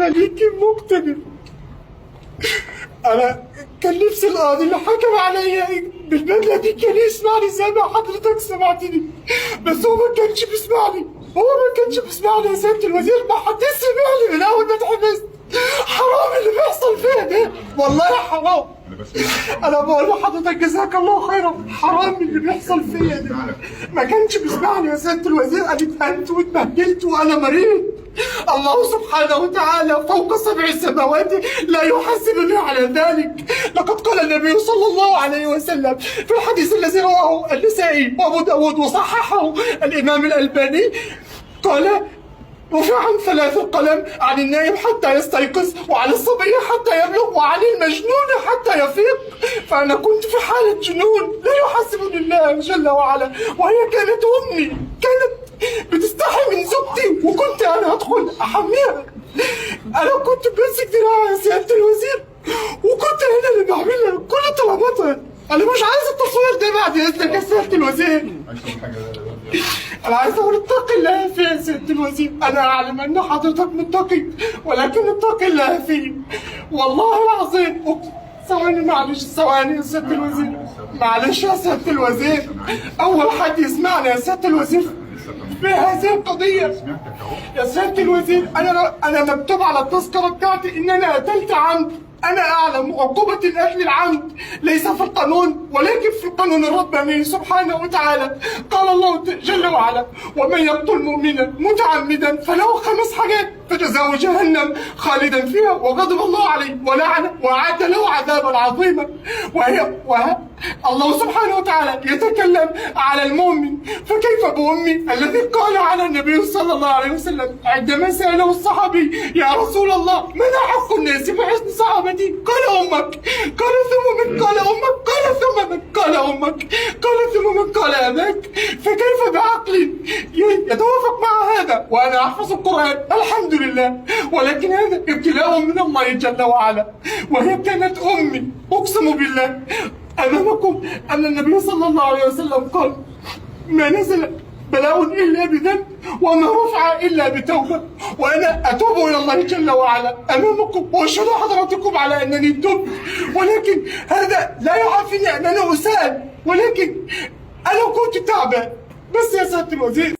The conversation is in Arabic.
أنا ليكي مقتدر. أنا كان نفسي القاضي اللي حكم عليا بالمبلغ دي كان يسمعني زي ما حضرتك سمعتني، بس هو ما كانش بيسمعني، يا سيادة الوزير. ما حد سمعني من أول ما اتحبست. حرام اللي بيحصل فيا ده، والله حرام. أنا بقول لحضرتك جزاك الله خيرا، حرام اللي بيحصل فيا ده. ما كانش بيسمعني يا سيادة الوزير، أنا اتهنت واتبهدلت وأنا مريض. الله سبحانه وتعالى فوق 7 سماوات لا يحاسبني على ذلك. لقد قال النبي صلى الله عليه وسلم في الحديث الذي رواه النسائي وأبو داود وصححه الإمام الألباني، قال: رفع عن 3 القلم، عن النائم حتى يستيقظ، وعن الصبي حتى يبلغ، وعن المجنون حتى يفيق. فأنا كنت في حالة جنون لا يحاسبني الله جل وعلا، وهي كانت أمي، كانت بتستحي من زوجتي، وكنت أنا أدخل أحميها. أنا كنت بمسك دراعها يا سيادة الوزير، وكنت أنا اللي بعملها كل طلباتها. أنا مش عايز التصوير ده بعد إذنك يا سيادة الوزير. أنا عايز أقول اتقي الله فيه يا سيادة الوزير. أنا أعلم أن حضرتك متقي، ولكن اتقي الله فيه والله العظيم. ثواني معلش، ثواني يا سيادة الوزير، معلش يا سيادة الوزير. أول حد يسمعني يا سيادة الوزير في هذه القضية يا سيادة الوزير. أنا مكتوب على التذكرة بتاعتي إن أنا قتلت عمد. أنا أعلم عقوبة القتل العمد ليس في القانون، ولكن في القانون الرباني سبحانه وتعالى. قال الله جل وعلا: ومن يقتل مؤمنا متعمدا فله 5 حاجات، فجزاؤه جهنم خالدا فيها، وغضب الله عليه ولعنه وأعد له عذابا عظيما. الله سبحانه وتعالى يتكلم على المؤمن، فكيف بأمي الذي قال على النبي صلى الله عليه وسلم عندما سأله الصحابي: يا رسول الله، ماذا حق الناس في حسن صحابتي؟ قال: أمك. قال: ثم من؟ قال: أمك. قال: ثم من؟ قال: أمك. قال: ثم من؟ قال: أباك. فكيف بعقل يتوافق مع هذا وأنا أحفظ القرآن؟ الحمد لله، ولكن هذا ابتلاء من الله جل وعلا، وهي كانت أمي. أقسم بالله أمامكم أن النبي صلى الله عليه وسلم قال: ما نزل بلاء إلا بذنب، وما رفع إلا بتوبة. وأنا أتوب إلى الله جل وعلا أمامكم، وأشهد حضراتكم على أنني تبت، ولكن هذا لا يعافيني أن أنا أسأل، ولكن أنا كنت تعبان بس يا سيادة الوزير.